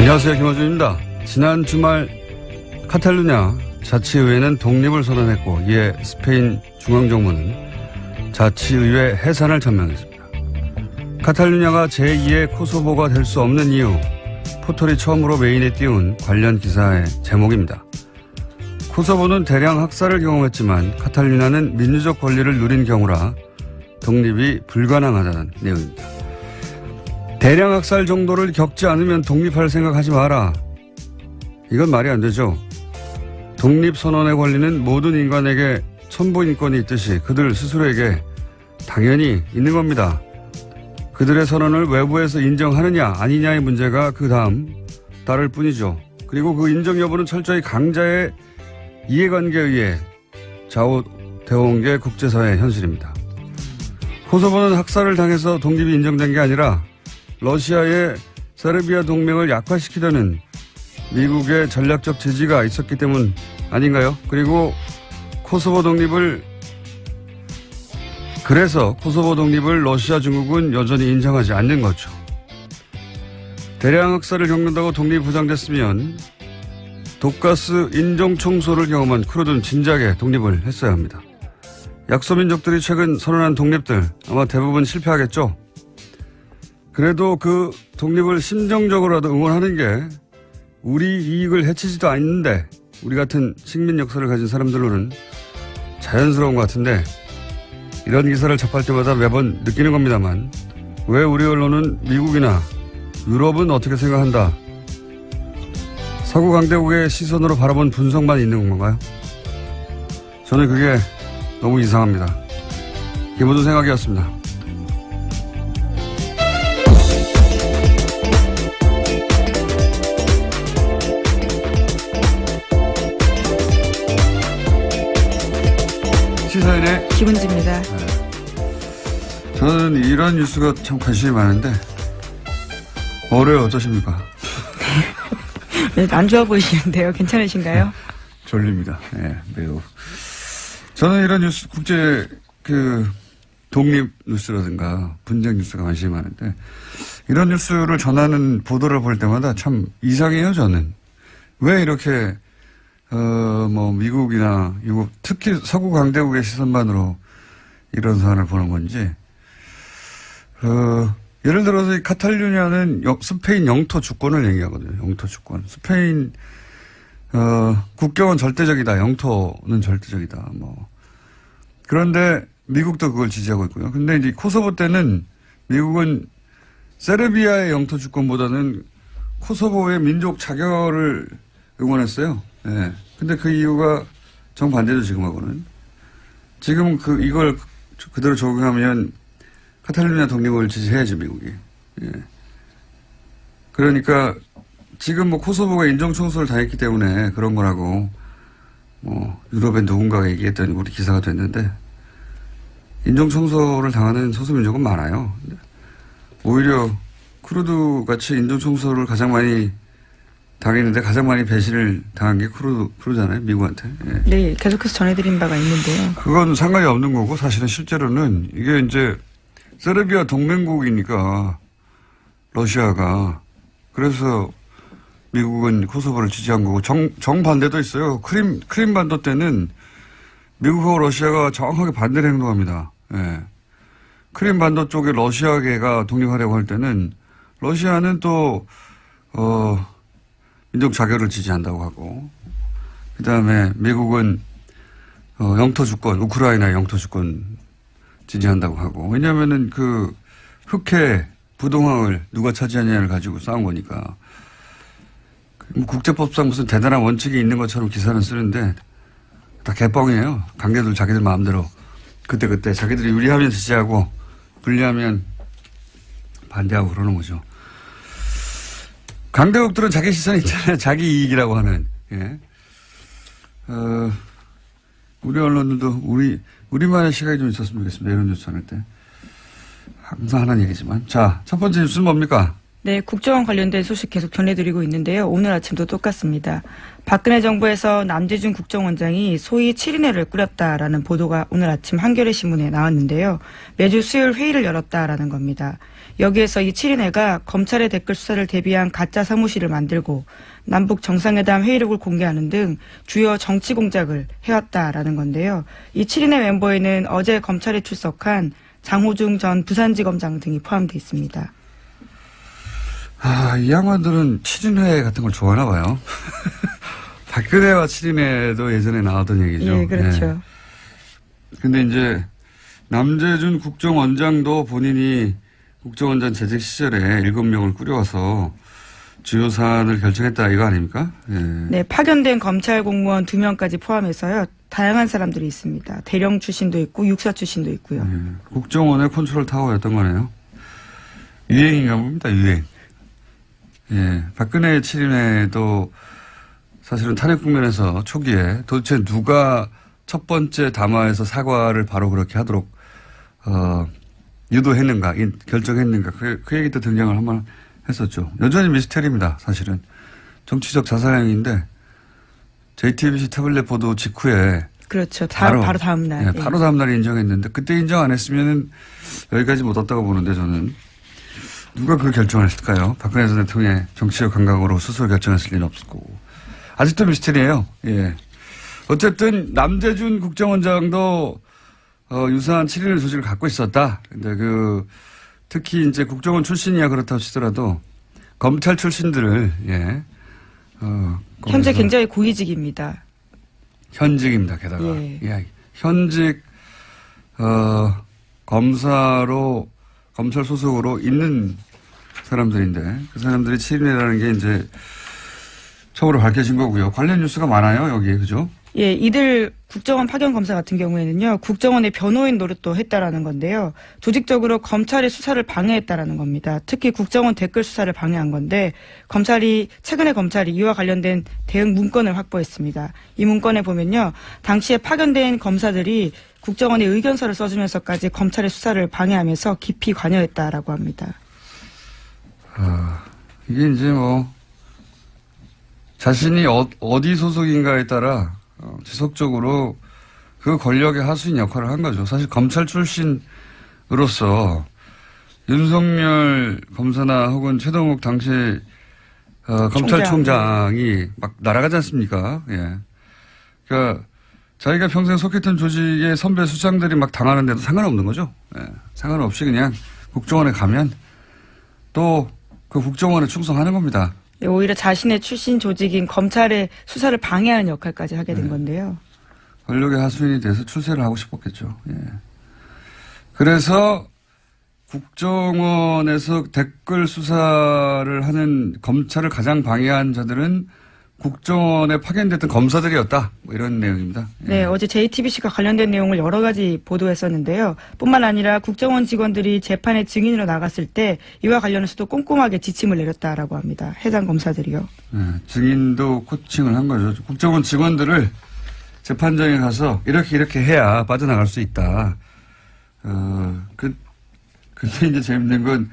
안녕하세요. 김어준입니다. 지난 주말 카탈루냐 자치의회는 독립을 선언했고 이에 스페인 중앙정부는 자치의회 해산을 전명했습니다. 카탈루냐가 제2의 코소보가 될 수 없는 이유, 포털이 처음으로 메인에 띄운 관련 기사의 제목입니다. 코소보는 대량 학살을 경험했지만 카탈루냐는 민주적 권리를 누린 경우라 독립이 불가능하다는 내용입니다. 대량 학살 정도를 겪지 않으면 독립할 생각하지 마라. 이건 말이 안 되죠. 독립선언의 권리는 모든 인간에게 천부인권이 있듯이 그들 스스로에게 당연히 있는 겁니다. 그들의 선언을 외부에서 인정하느냐 아니냐의 문제가 그 다음 따를 뿐이죠. 그리고 그 인정 여부는 철저히 강자의 이해관계에 의해 좌우되어 온 게 국제사회의 현실입니다. 코소보는 학살을 당해서 독립이 인정된 게 아니라 러시아의 세르비아 동맹을 약화시키려는 미국의 전략적 지지가 있었기 때문 아닌가요? 그리고 그래서 코소보 독립을 러시아 중국은 여전히 인정하지 않는 거죠. 대량 학살을 겪는다고 독립이 보장됐으면 독가스 인종청소를 경험한 쿠르드는 진작에 독립을 했어야 합니다. 약소민족들이 최근 선언한 독립들 아마 대부분 실패하겠죠. 그래도 그 독립을 심정적으로라도 응원하는 게 우리 이익을 해치지도 않는데 우리 같은 식민 역사를 가진 사람들로는 자연스러운 것 같은데 이런 기사를 접할 때마다 매번 느끼는 겁니다만 왜 우리 언론은 미국이나 유럽은 어떻게 생각한다. 서구 강대국의 시선으로 바라본 분석만 있는 건가요? 저는 그게 너무 이상합니다. 김어준 생각이었습니다. 시사인의 김은지입니다. 네. 저는 이런 뉴스가 참 관심이 많은데 올해 어떠십니까? 안 좋아 보이시는데요. 괜찮으신가요? 졸립니다. 네, 매우. 저는 이런 뉴스, 국제 독립 뉴스라든가 분쟁 뉴스가 관심이 많은데 이런 뉴스를 전하는 보도를 볼 때마다 참 이상해요. 저는 왜 이렇게 미국이나 유럽, 특히 서구 강대국의 시선만으로 이런 사안을 보는 건지, 예를 들어서 이 카탈루냐는 스페인 영토 주권을 얘기하거든요. 영토 주권. 스페인, 국경은 절대적이다. 영토는 절대적이다. 그런데 미국도 그걸 지지하고 있고요. 근데 이제 코소보 때는 미국은 세르비아의 영토 주권보다는 코소보의 민족 자결을 응원했어요. 네. 근데 그 이유가 정반대죠, 지금하고는. 지금 이걸 그대로 적용하면 카탈루냐 독립을 지지해야지, 미국이. 예. 그러니까 지금 코소보가 인종청소를 당했기 때문에 그런 거라고 유럽의 누군가가 얘기했더니 우리 기사가 됐는데 인종청소를 당하는 소수민족은 많아요. 오히려 쿠르드 같이 인종청소를 가장 많이 당했는데 가장 많이 배신을 당한 게 쿠르드잖아요. 미국한테. 예. 네, 계속해서 전해드린 바가 있는데요. 그건 상관이 없는 거고 사실은 실제로는 이게 이제 세르비아 동맹국이니까 러시아가 그래서 미국은 코소보를 지지한 거고 정반대도 있어요. 크림 반도 때는 미국하고 러시아가 정확하게 반대를 행동합니다. 예. 크림 반도 쪽에 러시아계가 독립하려고 할 때는 러시아는 또 민족 자결을 지지한다고 하고, 그 다음에 미국은 영토 주권, 우크라이나 영토 주권 지지한다고 하고, 왜냐하면은 흑해 부동항을 누가 차지하냐를 가지고 싸운 거니까. 국제법상 무슨 대단한 원칙이 있는 것처럼 기사는 쓰는데 다 개뻥이에요. 강대들 자기들 마음대로 그때 자기들이 유리하면 지지하고 불리하면 반대하고 그러는 거죠. 강대국들은 자기 시선이 있잖아요. 자기 이익이라고 하는. 예. 우리 언론들도 우리만의 시각이 좀 있었으면 좋겠습니다. 이런 뉴스 전할 때. 항상 하는 얘기지만. 자, 첫 번째 뉴스는 뭡니까? 네, 국정원 관련된 소식 계속 전해드리고 있는데요. 오늘 아침도 똑같습니다. 박근혜 정부에서 남재준 국정원장이 소위 7인회를 꾸렸다라는 보도가 오늘 아침 한겨레 신문에 나왔는데요. 매주 수요일 회의를 열었다라는 겁니다. 여기에서 이 7인회가 검찰의 댓글 수사를 대비한 가짜 사무실을 만들고 남북 정상회담 회의록을 공개하는 등 주요 정치 공작을 해왔다라는 건데요. 이 7인회 멤버에는 어제 검찰에 출석한 장호중 전 부산지검장 등이 포함되어 있습니다. 이 양반들은 7인회 같은 걸 좋아하나 봐요. 박근혜와 7인회도 예전에 나왔던 얘기죠. 예, 그렇죠. 근데 이제 남재준 국정원장도 본인이 국정원장 재직 시절에 7명을 꾸려와서 주요 사안을 결정했다 이거 아닙니까? 예. 네, 파견된 검찰 공무원 2명까지 포함해서요. 다양한 사람들이 있습니다. 대령 출신도 있고 육사 출신도 있고요. 국정원의 컨트롤 타워였던 거네요. 유행인가 봅니다. 유행. 예, 박근혜 7인회도 사실은 탄핵 국면에서 초기에 도대체 누가 첫 번째 담화에서 사과를 바로 그렇게 하도록 유도했는가, 결정했는가 그 얘기도 등장을 한번 했었죠. 여전히 미스테리입니다. 사실은 정치적 자살행위인데 JTBC 태블릿 보도 직후에 그렇죠. 바로 다음 날. 예, 바로 다음 날에 인정했는데 그때 인정 안 했으면 여기까지 못 왔다고 보는데 저는. 누가 그 결정을 했을까요? 박근혜 전 대통령의 정치적 감각으로 스스로 결정했을 리는 없을 거고. 아직도 미스터리예요. 예. 어쨌든 남재준 국정원장도 유사한 7인회 조직을 갖고 있었다. 근데 특히 이제 국정원 출신이야 그렇다고 치더라도 검찰 출신들을 현재 굉장히 고위직입니다. 현직입니다. 게다가 현직 검찰 소속으로 있는 사람들인데 그 사람들이 7인회라는 게 이제 처음으로 밝혀진 거고요. 관련 뉴스가 많아요. 여기에. 그죠? 예, 이들 국정원 파견 검사 같은 경우에는요. 국정원의 변호인 노릇도 했다라는 건데요. 조직적으로 검찰의 수사를 방해했다라는 겁니다. 특히 국정원 댓글 수사를 방해한 건데 최근에 검찰이 이와 관련된 대응 문건을 확보했습니다. 이 문건에 보면요. 당시에 파견된 검사들이 국정원의 의견서를 써주면서까지 검찰의 수사를 방해하면서 깊이 관여했다라고 합니다. 이게 이제 자신이 어디 소속인가에 따라 지속적으로 그 권력의 하수인 역할을 한 거죠. 사실 검찰 출신으로서 윤석열 검사나 혹은 최동욱 당시 검찰총장이 막 날아가지 않습니까? 예. 그러니까 자기가 평생 속했던 조직의 선배 수장들이 막 당하는데도 상관없는 거죠. 예. 상관없이 그냥 국정원에 가면 또 그 국정원에 충성하는 겁니다. 네, 오히려 자신의 출신 조직인 검찰의 수사를 방해하는 역할까지 하게 된 건데요. 권력의 하수인이 돼서 출세를 하고 싶었겠죠. 예. 그래서 국정원에서 댓글 수사를 하는 검찰을 가장 방해한 자들은 국정원에 파견됐던 검사들이었다. 이런 내용입니다. 예. 네, 어제 JTBC가 관련된 내용을 여러 가지 보도했었는데요. 뿐만 아니라 국정원 직원들이 재판에 증인으로 나갔을 때 이와 관련해서도 꼼꼼하게 지침을 내렸다라고 합니다. 해당 검사들이요. 네, 증인도 코칭을 한 거죠. 국정원 직원들을 재판장에 가서 이렇게 해야 빠져나갈 수 있다. 근데 이제 재밌는 건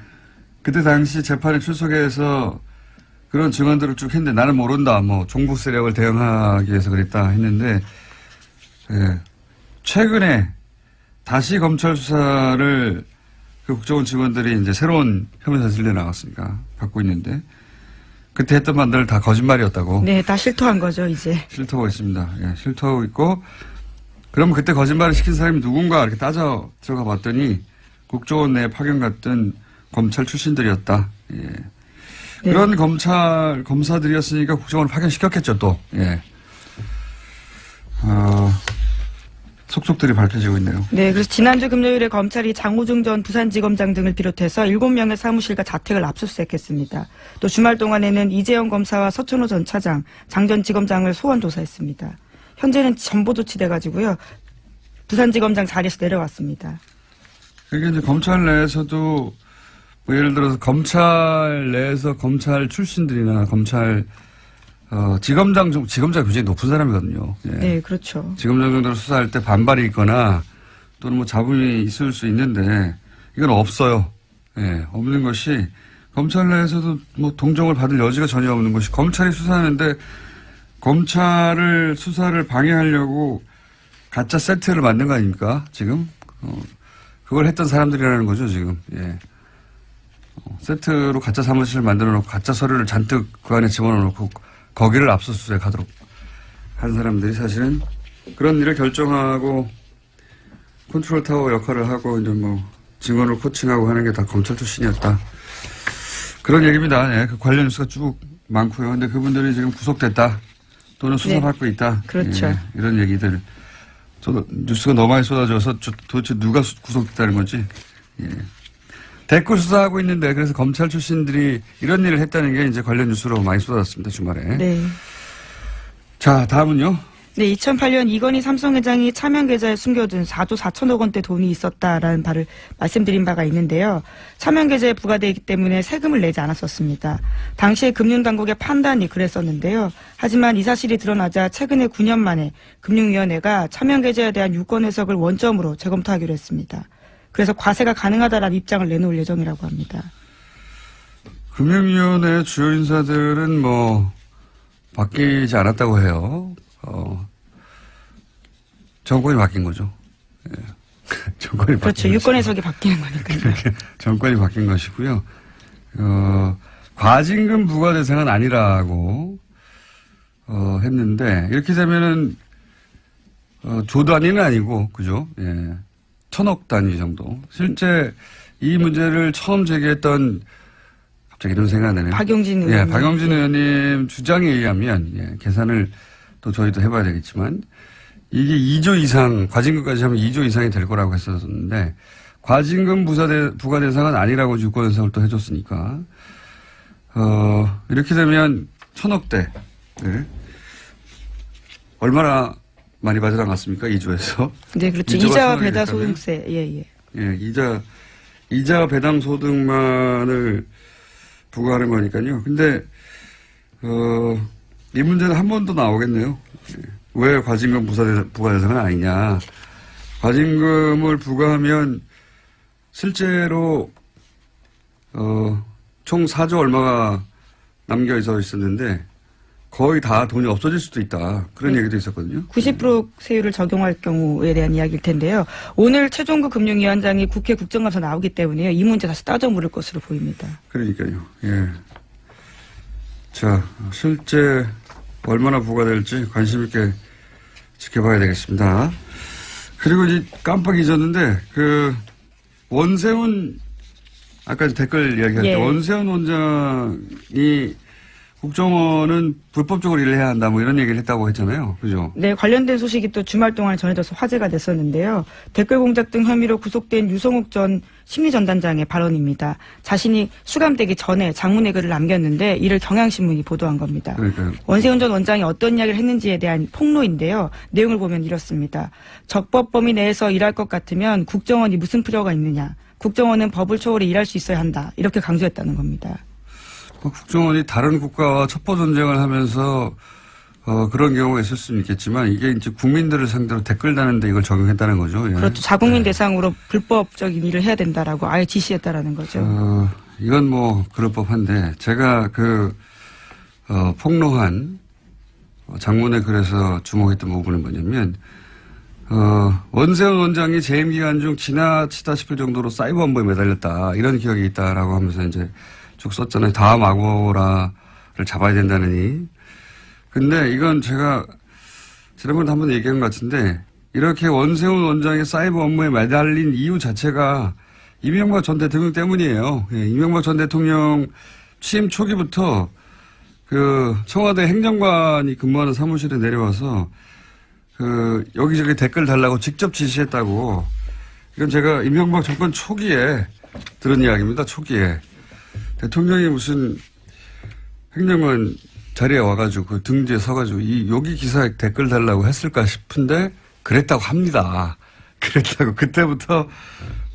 그때 당시 재판에 출석해서 그런 증언들을 쭉 했는데 나는 모른다. 종북 세력을 대응하기 위해서 그랬다 했는데 최근에 다시 검찰 수사를 그 국정원 직원들이 이제 새로운 혐의 사실에 나왔으니까 받고 있는데 그때 했던 말들 다 거짓말이었다고. 네, 다 실토한 거죠 이제. 실토하고 있습니다. 예, 실토하고 있고 그러면 그때 거짓말을 시킨 사람이 누군가 이렇게 따져 들어가 봤더니 국정원 내에 파견 갔던 검찰 출신들이었다. 예. 네. 그런 검사들이었으니까 국정원을 파견시켰겠죠, 또. 예. 속속들이 밝혀지고 있네요. 네, 그래서 지난주 금요일에 검찰이 장호중 전 부산지검장 등을 비롯해서 7명의 사무실과 자택을 압수수색했습니다. 또 주말 동안에는 이재영 검사와 서천호 전 차장, 장 전 지검장을 소환 조사했습니다. 현재는 전보 조치돼가지고요. 부산지검장 자리에서 내려왔습니다. 그게 이제 검찰 내에서도 예를 들어서 검찰 내에서 검찰 출신들이나 검찰 지검장 굉장히 높은 사람이거든요. 예. 네, 그렇죠. 지검장 정도로 수사할 때 반발이 있거나 또는 잡음이 있을 수 있는데 이건 없어요. 예, 없는 것이 검찰 내에서도 뭐 동정을 받을 여지가 전혀 없는 것이 검찰이 수사하는데 검찰을 수사를 방해하려고 가짜 세트를 만든 거 아닙니까? 지금 그걸 했던 사람들이라는 거죠 지금. 예. 세트로 가짜 사무실을 만들어 놓고 가짜 서류를 잔뜩 그 안에 집어넣어 놓고 거기를 압수수색하도록 한 사람들이 사실은 그런 일을 결정하고 컨트롤 타워 역할을 하고 이제 뭐 증언을 코칭하고 하는 게 다 검찰 출신이었다. 그런 얘기입니다. 예, 그 관련 뉴스가 쭉 많고요. 근데 그분들이 지금 구속됐다. 또는 수사받고 네. 있다. 그렇죠. 예, 이런 얘기들. 저도 뉴스가 너무 많이 쏟아져서 도대체 누가 구속됐다는 건지. 예. 댓글 수사하고 있는데 그래서 검찰 출신들이 이런 일을 했다는 게 이제 관련 뉴스로 많이 쏟아졌습니다. 주말에. 네. 자, 다음은요. 네, 2008년 이건희 삼성회장이 차명 계좌에 숨겨둔 4조 4천억 원대 돈이 있었다라는 바를 말씀드린 바가 있는데요. 차명 계좌에 부과되기 때문에 세금을 내지 않았었습니다. 당시에 금융당국의 판단이 그랬었는데요. 하지만 이 사실이 드러나자 최근에 9년 만에 금융위원회가 차명 계좌에 대한 유권 해석을 원점으로 재검토하기로 했습니다. 그래서 과세가 가능하다라는 입장을 내놓을 예정이라고 합니다. 금융위원회 주요 인사들은 뭐 바뀌지 않았다고 해요. 정권이 바뀐 거죠. 예. 정권이 그렇죠. 바뀐 유권 해석이 바뀌는 거니까요. 정권이 바뀐 것이고요. 과징금 부과 대상은 아니라고 했는데 이렇게 되면은 조 단위는 아니고 그죠? 예. 1,000억 단위 정도. 실제 이 문제를 처음 제기했던 갑자기 이런 생각이 나네요. 박용진 의원님. 예, 박용진 의원님 주장에 의하면 예, 계산을 또 저희도 해봐야 되겠지만 이게 2조 이상 과징금까지 하면 2조 이상이 될 거라고 했었는데 과징금 부과 대상은 아니라고 유권 해석을 또 해줬으니까 이렇게 되면 1,000억대 얼마나 많이 빠져나갔습니까? 2조에서. 네, 그렇죠. 이자와 배당 소득세. 예. 예, 이자 배당 소득만을 부과하는 거니까요. 근데 이 문제는 한 번 더 나오겠네요. 왜 과징금 부과 대상은 아니냐. 과징금을 부과하면 실제로 총 4조 얼마가 남겨 있었는데 거의 다 돈이 없어질 수도 있다. 그런 얘기도 있었거든요. 90% 세율을 적용할 경우에 대한 이야기일 텐데요. 오늘 최종구 금융위원장이 국회 국정감사 나오기 때문에요. 이 문제 다시 따져 물을 것으로 보입니다. 그러니까요. 예. 자, 실제 얼마나 부과될지 관심 있게 지켜봐야 되겠습니다. 그리고 이제 깜빡 잊었는데 원세훈 아까 댓글 이야기할 때 원세훈 원장이 국정원은 불법적으로 일을 해야 한다 뭐 이런 얘기를 했다고 했잖아요. 그죠? 네. 관련된 소식이 또 주말 동안에 전해져서 화제가 됐었는데요. 댓글 공작 등 혐의로 구속된 유성욱 전 심리전단장의 발언입니다. 자신이 수감되기 전에 장문의 글을 남겼는데 이를 경향신문이 보도한 겁니다. 그러니까요. 원세훈 전 원장이 어떤 이야기를 했는지에 대한 폭로인데요. 내용을 보면 이렇습니다. 적법 범위 내에서 일할 것 같으면 국정원이 무슨 필요가 있느냐. 국정원은 법을 초월해 일할 수 있어야 한다. 이렇게 강조했다는 겁니다. 국정원이 다른 국가와 첩보 전쟁을 하면서 그런 경우가 있을 수는 있겠지만 이게 이제 국민들을 상대로 댓글 다는데 이걸 적용했다는 거죠. 예. 그렇죠. 자국민 대상으로 불법적인 일을 해야 된다라고 아예 지시했다라는 거죠. 이건 뭐 그럴 법한데 제가 폭로한 장문의 글에서 주목했던 부분은 뭐냐면 원세훈 원장이 재임 기간 중 지나치다 싶을 정도로 사이버 업무에 매달렸다 이런 기억이 있다라고 하면서 이제 쭉 썼잖아요. 다음 아고라를 잡아야 된다느니. 근데 이건 제가 지난번에 한번 얘기한 것 같은데 이렇게 원세훈 원장의 사이버 업무에 매달린 이유 자체가 이명박 전 대통령 때문이에요. 예, 이명박 전 대통령 취임 초기부터 청와대 행정관이 근무하는 사무실에 내려와서 여기저기 댓글 달라고 직접 지시했다고. 이건 제가 이명박 정권 초기에 들은 이야기입니다. 초기에. 대통령이 무슨 행정관 자리에 와가지고 등 뒤에 서가지고 여기 기사에 댓글 달라고 했을까 싶은데 그랬다고 합니다. 그랬다고 그때부터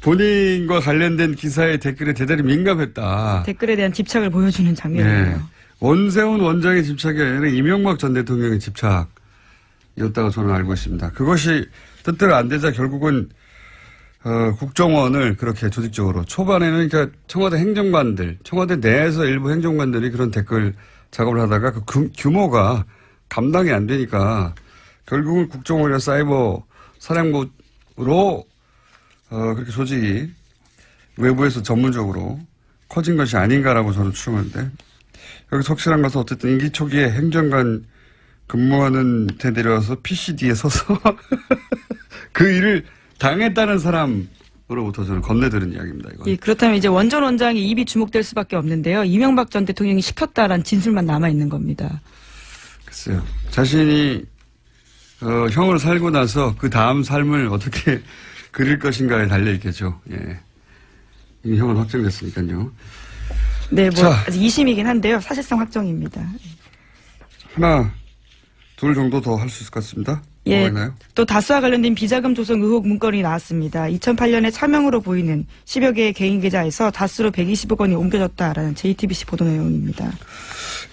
본인과 관련된 기사의 댓글에 대단히 민감했다. 댓글에 대한 집착을 보여주는 장면이에요. 네. 원세훈 원장의 집착이 아니라 이명박 전 대통령의 집착이었다고 저는 알고 있습니다. 그것이 뜻대로 안 되자 결국은 국정원을 그렇게 조직적으로 초반에는 그러니까 청와대 행정관들, 청와대 내에서 일부 행정관들이 그런 댓글 작업을 하다가 그 규모가 감당이 안 되니까 결국은 국정원이나 사이버 사령부로 그렇게 조직이 외부에서 전문적으로 커진 것이 아닌가라고 저는 추정하는데 여기서 확실한 것은 어쨌든 임기 초기에 행정관 근무하는 데 내려와서 PCD에 서서 그 일을 당했다는 사람으로부터 저는 건네들은 이야기입니다. 이건. 예, 그렇다면 이제 원전 원장이 입이 주목될 수밖에 없는데요. 이명박 전 대통령이 시켰다라는 진술만 남아 있는 겁니다. 글쎄요. 자신이 형을 살고 나서 그 다음 삶을 어떻게 그릴 것인가에 달려 있겠죠. 예. 이미 형은 확정됐으니까요. 네, 뭐 자. 아직 2심이긴 한데요. 사실상 확정입니다. 하나, 둘 정도 더 할 수 있을 것 같습니다. 예, 뭐가 있나요? 또 다스와 관련된 비자금 조성 의혹 문건이 나왔습니다. 2008년에 차명으로 보이는 10여 개의 개인 계좌에서 다스로 120억 원이 옮겨졌다라는 JTBC 보도 내용입니다.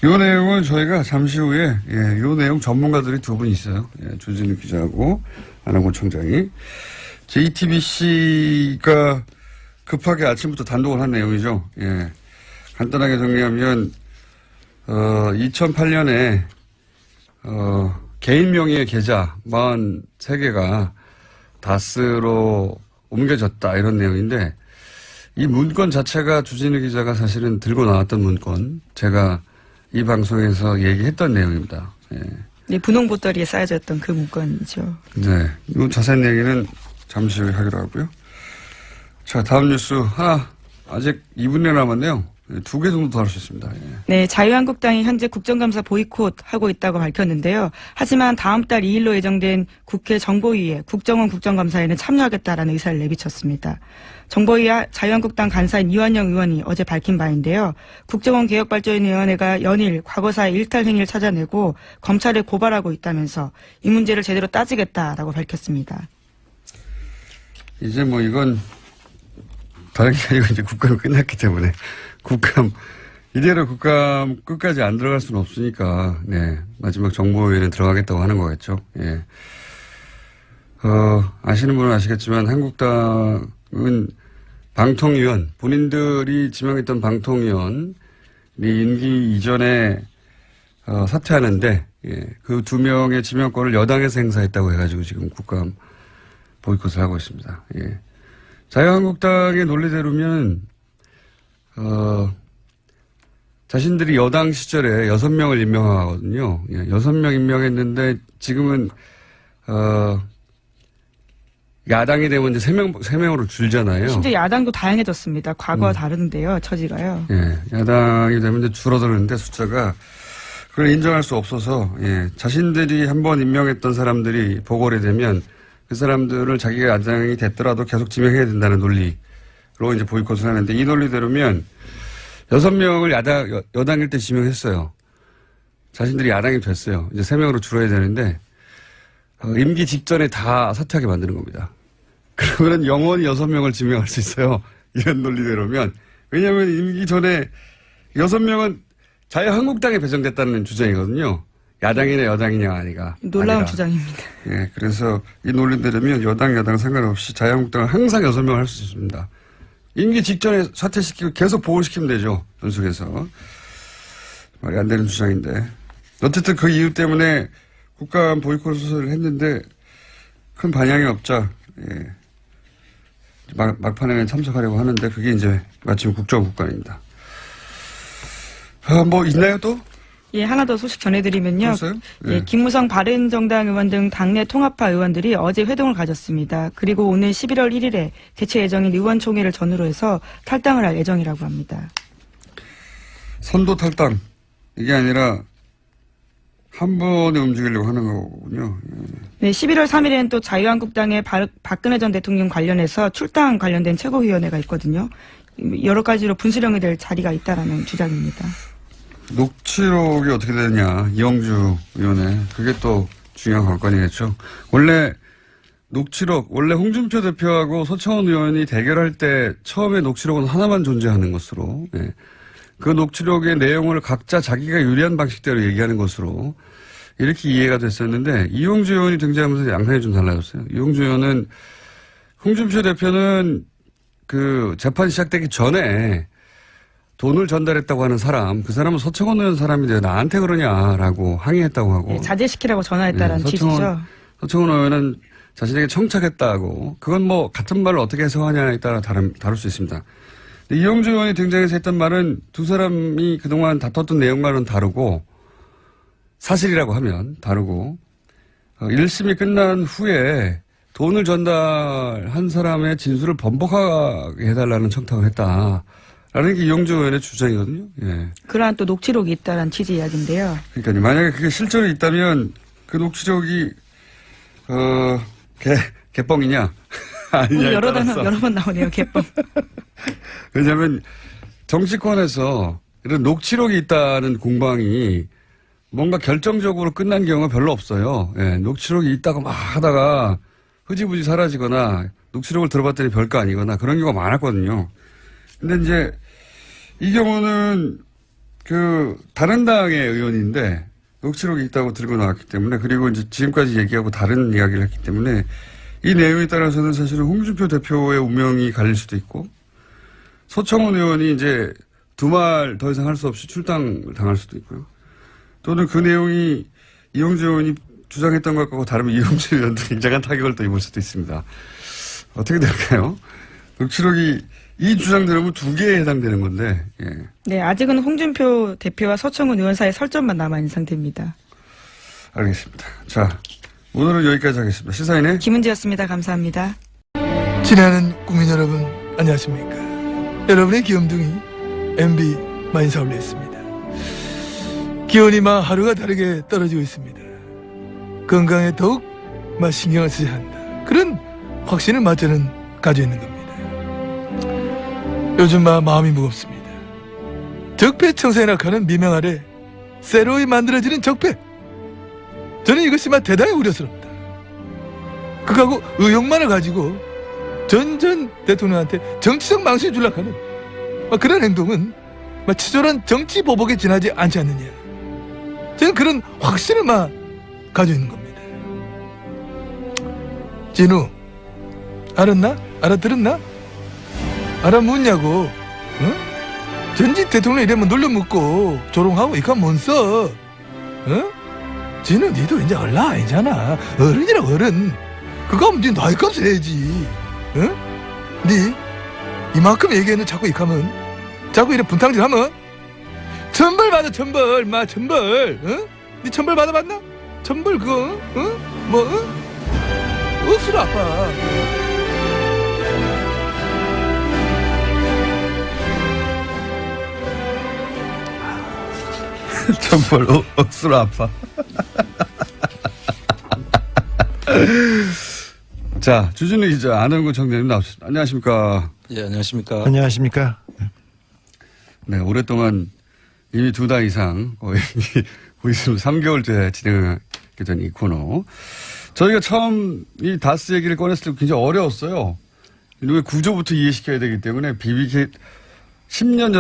이 내용은 저희가 잠시 후에 이 내용 전문가들이 두 분 있어요. 조진우 기자하고 안홍근 총장이. JTBC가 급하게 아침부터 단독을 한 내용이죠. 예. 간단하게 정리하면 2008년에 개인 명의의 계좌 43개가 다스로 옮겨졌다 이런 내용인데 이 문건 자체가 주진우 기자가 사실은 들고 나왔던 문건 제가 이 방송에서 얘기했던 내용입니다. 예. 네, 분홍 보따리에 쌓여져 있던 그 문건이죠. 네, 이 자세한 얘기는 잠시 후에 하기로 하고요. 자, 다음 뉴스 하나 아직 2분여 남았네요. 2개 정도 더 할 수 있습니다. 예. 네, 자유한국당이 현재 국정감사 보이콧하고 있다고 밝혔는데요. 하지만 다음 달 2일로 예정된 국회 정보위에 국정원 국정감사에는 참여하겠다라는 의사를 내비쳤습니다. 정보위 자유한국당 간사인 이완영 의원이 어제 밝힌 바인데요. 국정원 개혁발전위원회가 연일 과거사의 일탈 행위를 찾아내고 검찰에 고발하고 있다면서 이 문제를 제대로 따지겠다라고 밝혔습니다. 이제 뭐 이건 다른 게 아니고 이제 국감이 끝났기 때문에 이대로 국감 끝까지 안 들어갈 수는 없으니까, 네. 마지막 정보위에는 들어가겠다고 하는 거겠죠. 예. 아시는 분은 아시겠지만 한국당은 방통위원, 본인들이 지명했던 방통위원이 임기 이전에, 사퇴하는데, 예. 그 2명의 지명권을 여당에서 행사했다고 해가지고 지금 국감 보이콧을 하고 있습니다. 예. 자유한국당의 논리대로면, 자신들이 여당 시절에 6명을 임명하거든요. 예, 6명 임명했는데 지금은, 야당이 되면 이제 3명으로 줄잖아요. 심지어 야당도 다양해졌습니다. 과거와 다른데요, 처지가요. 예, 야당이 되면 이제 줄어드는데 숫자가 그걸 인정할 수 없어서, 예, 자신들이 한번 임명했던 사람들이 보궐이 되면 그 사람들을 자기가 야당이 됐더라도 계속 지명해야 된다는 논리로 이제 보이콧을 하는데 이 논리대로면 6명을 여당일 때 지명했어요. 자신들이 야당이 됐어요. 이제 3명으로 줄어야 되는데, 임기 직전에 다 사퇴하게 만드는 겁니다. 그러면 영원히 6명을 지명할 수 있어요. 이런 논리대로면. 왜냐하면 임기 전에 6명은 자유한국당에 배정됐다는 주장이거든요. 야당이냐 여당이냐 아니가. 놀라운 아니라. 주장입니다. 예, 그래서 이 논리대로면 여당 상관없이 자유한국당은 항상 6명을 할 수 있습니다. 임기 직전에 사퇴시키고 계속 보궐시키면 되죠. 연속해서. 말이 안 되는 주장인데. 어쨌든 그 이유 때문에 국감 보이콧을 했는데 큰 반향이 없자, 예. 막판에는 참석하려고 하는데 그게 이제 마침 국정국감입니다. 뭐 있나요 또? 예, 하나 더 소식 전해드리면요. 네. 예, 김무성 바른정당 의원 등 당내 통합파 의원들이 어제 회동을 가졌습니다. 그리고 오늘 11월 1일에 개최 예정인 의원총회를 전후로 해서 탈당을 할 예정이라고 합니다. 선도 탈당. 이게 아니라 한 번에 움직이려고 하는 거군요. 네, 11월 3일에는 또 자유한국당의 박근혜 전 대통령 관련해서 출당 관련된 최고위원회가 있거든요. 여러 가지로 분수령이 될 자리가 있다라는 주장입니다. 녹취록이 어떻게 되느냐, 이영주 의원의. 그게 또 중요한 관건이겠죠. 원래 홍준표 대표하고 서청원 의원이 대결할 때 처음에 녹취록은 하나만 존재하는 것으로, 예. 그 녹취록의 내용을 각자 자기가 유리한 방식대로 얘기하는 것으로 이렇게 이해가 됐었는데, 이용주 의원이 등장하면서 양상이 좀 달라졌어요. 이용주 의원은 홍준표 대표는 그 재판 시작되기 전에 돈을 전달했다고 하는 사람, 그 사람은 서청원 의원 사람인데 나한테 그러냐라고 항의했다고 하고. 네, 자제시키라고 전화했다라는 취지죠. 서청원 의원은 자신에게 청착했다고. 그건 뭐 같은 말을 어떻게 해석하냐에 따라 다를 수 있습니다. 이용주 의원이 등장해서 했던 말은 두 사람이 그동안 다퉜던 내용과는 다르고 사실이라고 하면 다르고 1심이 끝난 후에 돈을 전달한 사람의 진술을 번복하게 해달라는 청탁을 했다라는 게 이용주 의원의 주장이거든요. 예. 그러한 또 녹취록이 있다는 취지 이야기인데요. 그러니까요. 만약에 그게 실제로 있다면 그 녹취록이 개뻥이냐 아니냐 여러 번 나오네요. 개뻥. 왜냐하면 정치권에서 이런 녹취록이 있다는 공방이 뭔가 결정적으로 끝난 경우가 별로 없어요. 예, 녹취록이 있다고 막 하다가 흐지부지 사라지거나 녹취록을 들어봤더니 별거 아니거나 그런 경우가 많았거든요. 근데 이제 이 경우는 그 다른 당의 의원인데 녹취록이 있다고 들고 나왔기 때문에 그리고 이제 지금까지 얘기하고 다른 이야기를 했기 때문에 이 내용에 따라서는 사실은 홍준표 대표의 운명이 갈릴 수도 있고 서청원 의원이 이제 두 말 더 이상 할 수 없이 출당을 당할 수도 있고요. 또는 그 내용이 이용주 의원이 주장했던 것과 다르면 이용주 의원도 굉장한 타격을 또 입을 수도 있습니다. 어떻게 될까요? 녹취록이 이 주장 들으면 두 개에 해당되는 건데. 예. 네, 아직은 홍준표 대표와 서청원 의원 사이에 설전만 남아있는 상태입니다. 알겠습니다. 자, 오늘은 여기까지 하겠습니다. 시사인의 김은지였습니다. 감사합니다. 친애하는 국민 여러분, 안녕하십니까. 여러분의 귀염둥이 MB 만사 올렸습니다. 기온이 하루가 다르게 떨어지고 있습니다. 건강에 더욱 신경을 써야 한다. 그런 확신을 저는 가지고 있는 겁니다. 요즘 마음이 무겁습니다. 적폐청산이라 하는 미명 아래 새로이 만들어지는 적폐. 저는 이것이 대단히 우려스럽다. 그하고 의욕만을 가지고 전 대통령한테 정치적 망신을 주려고 하는 그런 행동은 치졸한 정치 보복에 지나지 않지 않느냐. 저는 그런 확신을 가지고 있는 겁니다. 진우, 알았나? 알아들었나? 알아묻냐고. 응? 전직 대통령 이러면 놀려묻고 조롱하고 이거 뭔 써? 응? 진우, 니도 이제 얼라 아니잖아. 어른이라고 어른. 그거 하면 니 나이값을 해야지. 응? 니 이만큼 얘기했는데 자꾸 이카면 자꾸 이래 분탕질하면 천벌 받아. 천벌. 응? 니 천벌 받아봤나? 천벌 그거 응? 응? 억수로 아파. 천벌 억수로 아파. 자, 주진우 기자, 안원구 청장님 나오셨습니다. 안녕하십니까. 예, 안녕하십니까. 안녕하십니까. 네, 오랫동안 이미 2달 이상 거의 3개월째 진행하게 된 이 코너. 저희가 처음 이 다스 얘기를 꺼냈을 때 굉장히 어려웠어요. 이놈의 구조부터 이해시켜야 되기 때문에 BBK 10년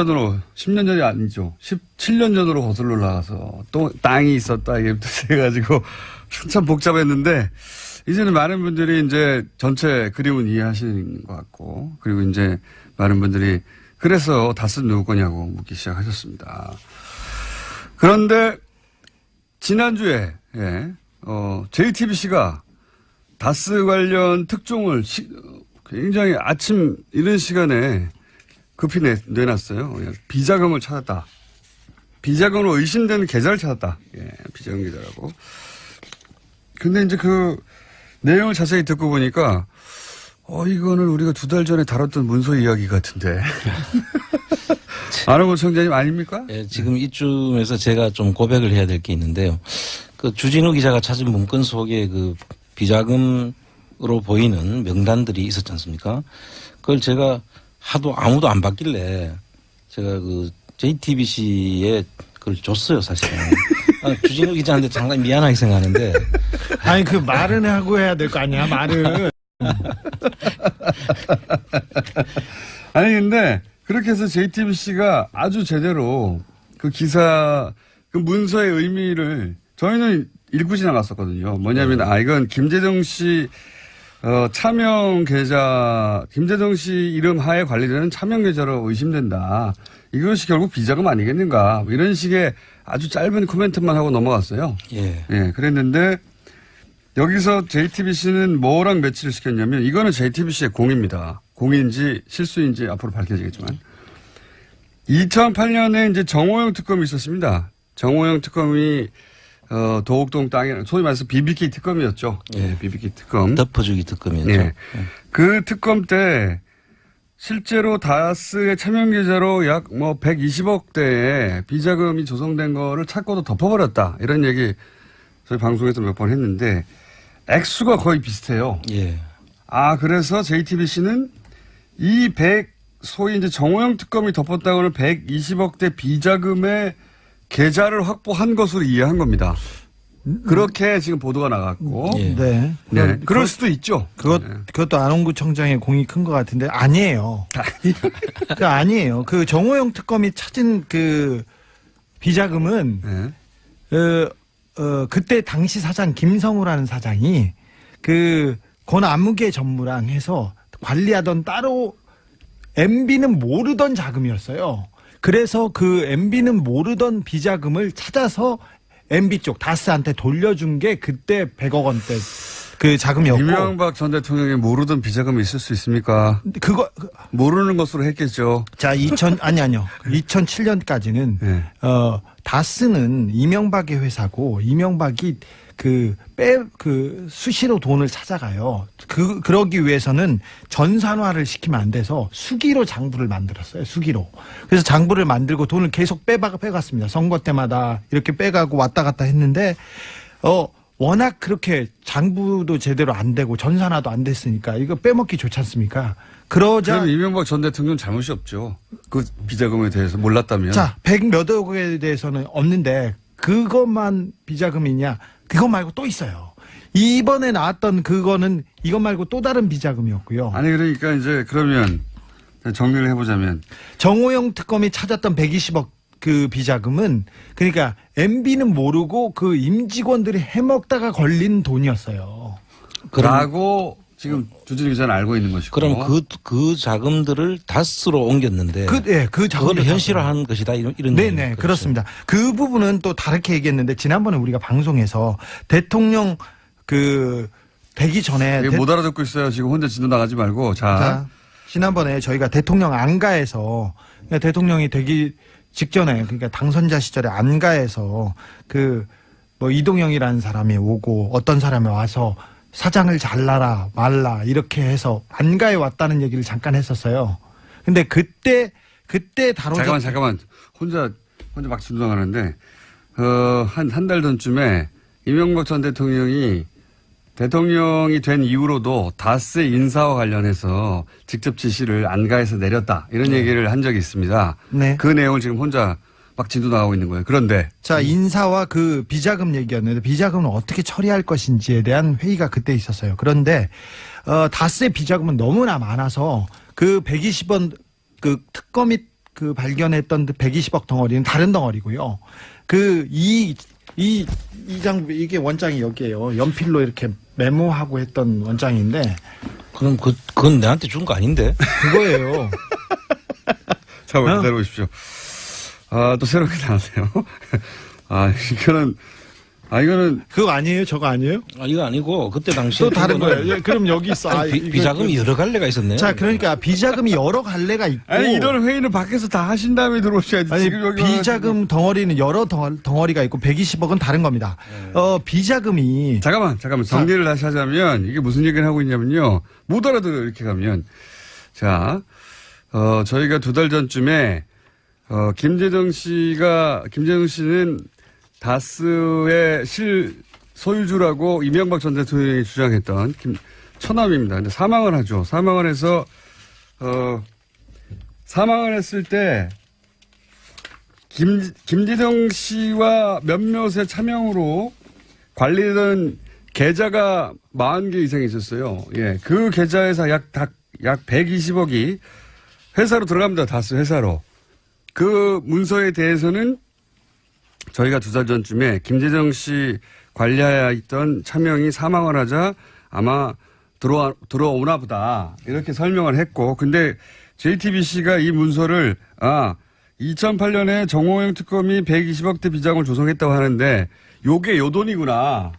전이 아니죠. 17년 전으로 거슬러 올라가서 또 땅이 있었다 이게부터 해가지고 참 복잡했는데 이제는 많은 분들이 이제 전체 그림은 이해하시는 것 같고 그리고 이제 많은 분들이 그래서 다스 누구 거냐고 묻기 시작하셨습니다. 그런데 지난주에 JTBC가 다스 관련 특종을 굉장히 아침 이른 시간에 급히 내놨어요. 비자금을 찾았다. 비자금으로 의심되는 계좌를 찾았다. 예, 비자금 계좌라고. 근데 이제 그 내용을 자세히 듣고 보니까 이거는 우리가 2달 전에 다뤘던 문서 이야기 같은데. 안원구 청장님 아닙니까? 예, 지금 이쯤에서 제가 좀 고백을 해야 될 게 있는데요. 그 주진우 기자가 찾은 문건 속에 그 비자금으로 보이는 명단들이 있었지 않습니까? 그걸 제가 하도 아무도 안 받길래 제가 그 JTBC에 그걸 줬어요, 사실은. 주진우 기자한테 상당히 미안하게 생각하는데. 아니, 그 말은 하고 해야 될 거 아니야, 말은. 아니, 근데 그렇게 해서 JTBC가 아주 제대로 그 기사, 그 문서의 의미를 저희는 읽고 지나갔었거든요. 뭐냐면, 이건 김재정 씨 차명 계좌, 김재동 씨 이름 하에 관리되는 차명 계좌로 의심된다. 이것이 결국 비자금 아니겠는가. 뭐 이런 식의 아주 짧은 코멘트만 하고 넘어갔어요. 예. 예, 그랬는데 여기서 JTBC는 뭐랑 매치를 시켰냐면 이거는 JTBC의 공입니다. 공인지 실수인지 앞으로 밝혀지겠지만 2008년에 이제 정호영 특검이 있었습니다. 정호영 특검이 도곡동 땅에 소위 말해서 BBK 특검이었죠. 예, BBK 특검. 덮어주기 특검이었죠. 예. 그 특검 때 실제로 다스의 차명 계좌로 약 뭐 120억 대의 비자금이 조성된 거를 찾고도 덮어버렸다. 이런 얘기 저희 방송에서 몇 번 했는데 액수가 거의 비슷해요. 예. 그래서 JTBC는 소위 이제 정호영 특검이 덮었다고는 120억 대 비자금의 계좌를 확보한 것으로 이해한 겁니다. 그렇게 지금 보도가 나갔고. 예. 네. 네. 그럴 수도 있죠. 그것도 안홍구청장의 공이 큰 것 같은데 아니에요. 아니에요. 그 정호영 특검이 찾은 그 비자금은 네. 그때 당시 사장 김성우라는 사장이 그 권안무개 전무랑 해서 관리하던 따로 MB는 모르던 자금이었어요. 그래서 그 MB는 모르던 비자금을 찾아서 MB 쪽 다스한테 돌려준 게 그때 100억 원대 그 자금이었고. 이명박 전 대통령이 모르던 비자금이 있을 수 있습니까? 모르는 것으로 했겠죠. 자, 아니요. 2007년까지는 네. 다스는 이명박의 회사고 이명박이 수시로 돈을 찾아가요. 그러기 위해서는 전산화를 시키면 안 돼서 수기로 장부를 만들었어요. 수기로. 그래서 장부를 만들고 돈을 계속 빼갔습니다. 선거 때마다 이렇게 빼가고 왔다 갔다 했는데, 워낙 그렇게 장부도 제대로 안 되고 전산화도 안 됐으니까 이거 빼먹기 좋지 않습니까? 그럼 이명박 전 대통령 잘못이 없죠. 그 비자금에 대해서 몰랐다면. 자, 100몇억에 대해서는 없는데 그것만 비자금이냐? 그것 말고 또 있어요. 이번에 나왔던 그거는 이것 말고 또 다른 비자금이었고요. 아니 그러니까 이제 그러면 정리를 해보자면 정호영 특검이 찾았던 120억 그 비자금은 그러니까 MB는 모르고 그 임직원들이 해먹다가 걸린 돈이었어요. 라고 지금 주진우 기자는 알고 있는 것이고. 그럼 그 자금들을 다스로 옮겼는데. 그 자금을 현실화한 것이다 이런. 네네 그렇죠. 그렇습니다. 그 부분은 또 다르게 얘기했는데 지난번에 우리가 방송에서 대통령 되기 전에 못 알아듣고 있어요. 지금 혼자 진도 나가지 말고. 자, 지난번에 저희가 대통령 안가에서 대통령이 되기 직전에 그러니까 당선자 시절에 안가에서 뭐 이동영이라는 사람이 오고 어떤 사람이 와서 사장을 잘라라 말라 이렇게 해서 안가에 왔다는 얘기를 잠깐 했었어요. 근데 그때 잠깐만 혼자 막 진도 나가는데 한 달 전쯤에 이명박 전 대통령이 된 이후로도 다스 인사와 관련해서 직접 지시를 안가에서 내렸다. 이런 얘기를 한 적이 있습니다. 네. 그 내용을 지금 혼자 막 진도 나가고 있는 거예요. 그런데. 자, 인사와 그 비자금 얘기였는데 비자금을 어떻게 처리할 것인지에 대한 회의가 그때 있었어요. 그런데, 다스의 비자금은 너무나 많아서 그 120원 그 특검이 발견했던 120억 덩어리는 다른 덩어리고요. 이게 원장이 여기에요. 연필로 이렇게 메모하고 했던 원장인데. 그럼 그건 내한테 준 거 아닌데? 그거예요. 잠깐만 기다려 보십시오. 또 새롭게 나왔네요. 이거는. 그거 아니에요? 저거 아니에요? 이거 아니고, 그때 당시에. 또 다른 거예요. 그럼 여기 있어. 비자금이 여러 갈래가 있었네요. 자, 그러니까 비자금이 여러 갈래가 있고. 아니, 이런 회의는 밖에서 다 하신 다음에 들어오셔야지. 아니, 지금 여기 비자금 덩어리는 여러 덩어리가 있고 120억은 다른 겁니다. 비자금이. 잠깐만. 정리를 다시 하자면 이게 무슨 얘기를 하고 있냐면요. 못 알아들어요. 이렇게 가면. 자, 저희가 2달 전쯤에 김재정 씨는 다스의 소유주라고 이명박 전 대통령이 주장했던 처남입니다. 근데 사망을 하죠. 사망을 해서, 사망을 했을 때, 김재정 씨와 몇몇의 차명으로 관리되던 계좌가 40개 이상이 있었어요. 예. 그 계좌에서 약 120억이 회사로 들어갑니다. 다스 회사로. 그 문서에 대해서는 저희가 2달 전쯤에 김재정 씨 관리하에 있던 차명이 사망을 하자 아마 들어오나 보다. 이렇게 설명을 했고, 근데 JTBC가 이 문서를, 2008년에 정호영 특검이 120억대 비자금을 조성했다고 하는데, 요게 요 돈이구나.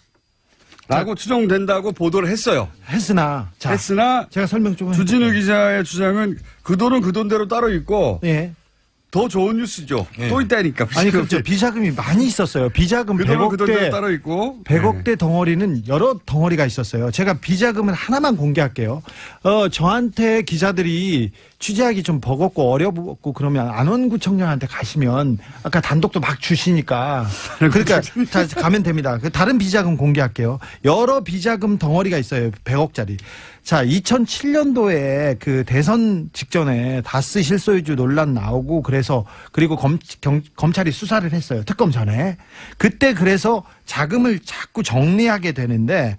라고 추정된다고 보도를 했어요. 했으나 제가 설명 좀 주진우 해볼게요. 기자의 주장은 그 돈은 그 돈대로 따로 있고, 예. 더 좋은 뉴스죠. 예. 또 있다니까. 아니 그렇죠. 비자금이 많이 있었어요. 비자금 그 돈은 그 돈대로 100억대 따로 있고. 100억대 덩어리는 여러 덩어리가 있었어요. 제가 비자금은 하나만 공개할게요. 저한테 기자들이 취재하기 좀 버겁고 어렵고 그러면 안원구청장한테 가시면 아까 단독도 막 주시니까 그러니까 자, 가면 됩니다. 다른 비자금 공개할게요. 여러 비자금 덩어리가 있어요. 100억짜리. 자, 2007년도에 그 대선 직전에 다스 실소유주 논란 나오고 그래서 그리고 검찰이 수사를 했어요. 특검 전에. 그때 그래서 자금을 자꾸 정리하게 되는데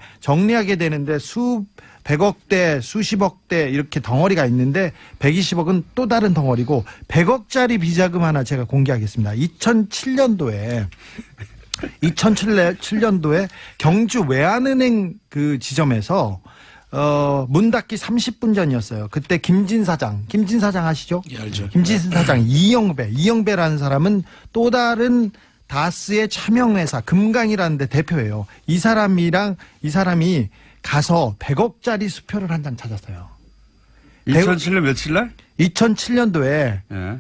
백억대, 수십억대 이렇게 덩어리가 있는데 120억은 또 다른 덩어리고 100억짜리 비자금 하나 제가 공개하겠습니다. 2007년도에 경주 외환은행 그 지점에서 문 닫기 30분 전이었어요. 그때 김진 사장 아시죠? 예, 알죠. 김진 사장 이영배라는 사람은 또 다른 다스의 차명회사 금강이라는 데 대표예요. 이 사람이 가서 100억짜리 수표를 한 장 찾았어요. 2007년 며칠 날? 2007년도에 예.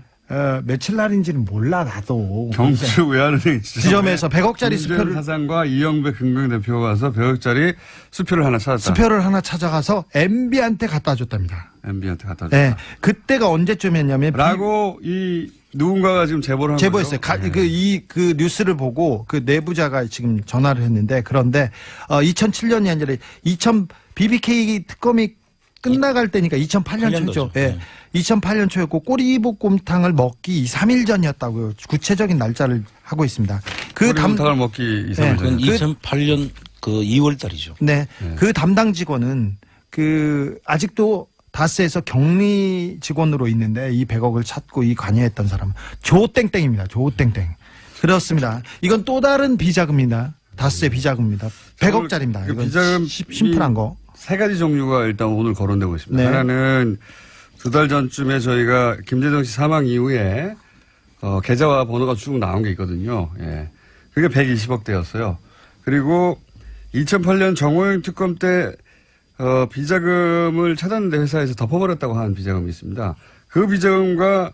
며칠 날인지는 몰라 나도. 경주 외환은행 지점에서 100억짜리 수표를 사장과 이영배 금강 대표가 와서 100억짜리 수표를 하나 찾았다. 수표를 하나 찾아가서 MB한테 갖다 줬답니다. MB한테 갖다 줬다. 네, 그때가 언제쯤이었냐면 라고 이 누군가가 지금 제보를 한 제보했어요. 거죠? 그 뉴스를 보고 그 내부자가 지금 전화를 했는데 그런데 2007년이 아니라 BBK 특검이 끝나갈 때니까 2008년 초죠. 예. 2008년 초였고 꼬리볶음탕을 먹기 2, 3일 전이었다고요. 구체적인 날짜를 하고 있습니다. 꼬리볶음탕을 먹기 2, 3일 그건 전. 2008년 그 2월 달이죠. 네. 그 담당 직원은 아직도 다스에서 격리 직원으로 있는데 이 100억을 찾고 이 관여했던 사람은 조땡땡입니다. 조땡땡. 그렇습니다. 이건 또 다른 비자금입니다. 다스의 비자금입니다. 100억짜리입니다. 그 이건 비자금 심플한 거. 세 가지 종류가 일단 오늘 거론되고 있습니다. 네. 하나는 2달 전쯤에 저희가 김재정 씨 사망 이후에 계좌와 번호가 쭉 나온 게 있거든요. 예. 그게 120억대였어요. 그리고 2008년 정호영 특검 때 비자금을 찾았는데 회사에서 덮어버렸다고 하는 비자금이 있습니다. 그 비자금과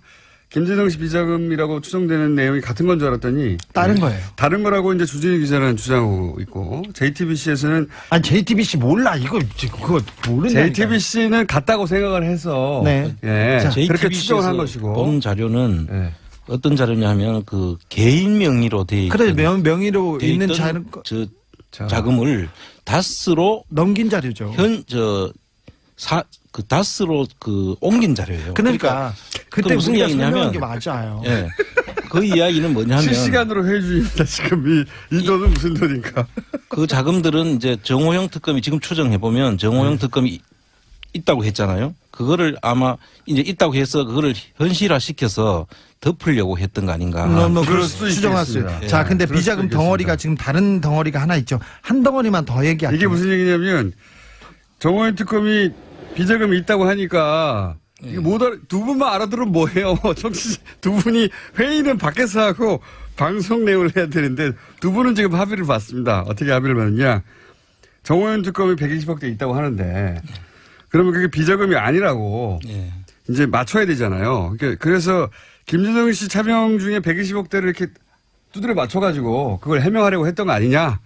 김재정 씨 비자금이라고 추정되는 내용이 같은 건 줄 알았더니 다른 거예요. 다른 거라고 이제 주진우 기자는 주장하고 있고 JTBC에서는 아니 JTBC 몰라 이거 그거 모른다. JTBC는 같다고 생각을 해서 네. 예, 자, 그렇게 추정을 한 것이고 본 자료는 예. 어떤 자료냐 하면 그 개인 명의로 돼 있는 그래 명의로 있는 자금을 다스로 넘긴 자료죠. 다스로 옮긴 자료예요. 그러니까 그때 무슨 우리가 이야기냐면 설명한 게 맞아요. 예. 그 이야기는 뭐냐면 실시간으로 회의 중입니다. 지금 이 돈은 무슨 돈인가? 그 자금들은 이제 정호영 특검이 지금 추정해 보면 정호영 특검이 있다고 했잖아요. 그거를 아마 이제 있다고 해서 그거를 현실화 시켜서 덮으려고 했던 거 아닌가. 그럴 수도 추정했어요. 있겠습니다. 자, 근데 그럴 수도 비자금 있겠습니다. 덩어리가 지금 다른 덩어리가 하나 있죠. 한 덩어리만 더 얘기할게요. 이게 무슨 얘기냐면 정호영 특검이 비자금이 있다고 하니까 이게 두 분만 알아들으면 뭐해요. 정치 두 분이 회의는 밖에서 하고 방송 내용을 해야 되는데 두 분은 지금 합의를 봤습니다. 어떻게 합의를 봤느냐. 정호영 특검이 120억대 있다고 하는데 그러면 그게 비자금이 아니라고 예. 이제 맞춰야 되잖아요. 그래서 김재정 씨 차명 중에 120억대를 이렇게 두드려 맞춰가지고 그걸 해명하려고 했던 거 아니냐.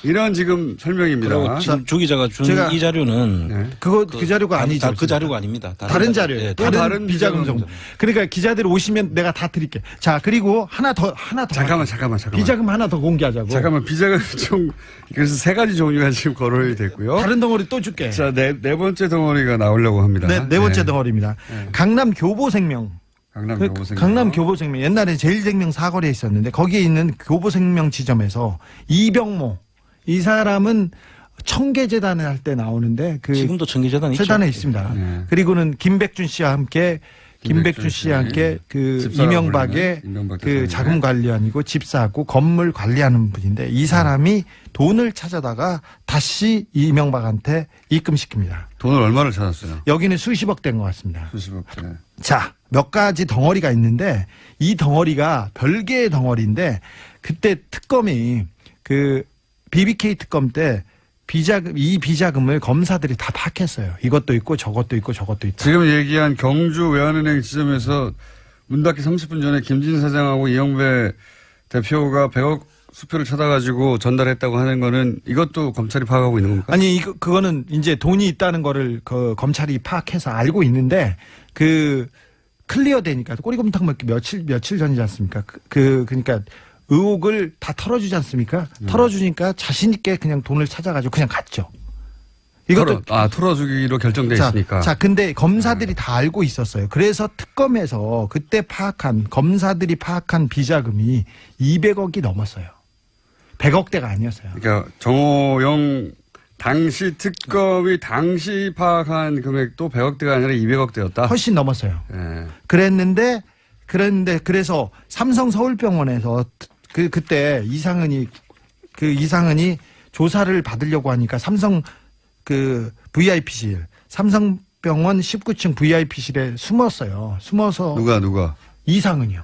이런 지금 설명입니다. 그리고 지금 주 기자가 준 제가 이 자료는 네. 그 자료가 아니죠. 그 자료가 아닙니다. 다른 자료예요. 예, 다른 비자금 정보. 그러니까 기자들 오시면 내가 다 드릴게. 자, 그리고 하나 더. 잠깐만. 비자금 하나 더 공개하자고. 잠깐만, 비자금 그래서 세 가지 종류가 지금 거론이 됐고요. 다른 덩어리 또 줄게. 자, 네 번째 덩어리가 나오려고 합니다. 네 번째 덩어리입니다. 강남 교보생명. 강남 교보생명. 옛날에 제일생명 사거리에 있었는데 거기에 있는 교보생명 지점에서 이병모. 이 사람은 청계재단을 할 때 나오는데 지금도 청계재단이 재단에 있죠. 있습니다. 네. 그리고는 김백준 씨와 함께 김백준 씨와 함께 그 집사라고 이명박의 부르는 이명박 그 대통령의. 자금 관리원이고 집사고 건물 관리하는 분인데 이 사람이 돈을 찾아다가 다시 이명박한테 입금시킵니다. 돈을 얼마를 찾았어요? 여기는 수십억 된 것 같습니다. 수십억 대. 자, 몇 가지 덩어리가 있는데 이 덩어리가 별개의 덩어리인데 그때 특검이 그 BBK 특검 때 이 비자금을 검사들이 다 파악했어요. 이것도 있고 저것도 있고 저것도 있다. 지금 얘기한 경주 외환은행 지점에서 문 닫기 30분 전에 김진 사장하고 이영배 대표가 100억 수표를 찾아가지고 전달했다고 하는 거는 이것도 검찰이 파악하고 있는 겁니까? 아니 그거는 이제 돈이 있다는 거를 그 검찰이 파악해서 알고 있는데 그 클리어 되니까 꼬리곰탕 먹기 며칠 전이지 않습니까? 그러니까 의혹을 다 털어주지 않습니까? 털어주니까 자신 있게 그냥 돈을 찾아가지고 그냥 갔죠. 이것도 털어주기로 결정돼 있으니까. 자, 근데 검사들이 다 알고 있었어요. 그래서 특검에서 그때 검사들이 파악한 비자금이 200억이 넘었어요. 100억대가 아니었어요. 그러니까 정호영 당시 특검이 당시 파악한 금액도 100억대가 아니라 200억대였다. 훨씬 넘었어요. 예. 그랬는데 그래서 삼성 서울병원에서 그때 이상은이 조사를 받으려고 하니까 삼성 그 VIP실 삼성병원 19층 VIP실에 숨어서 누가? 이상은이요.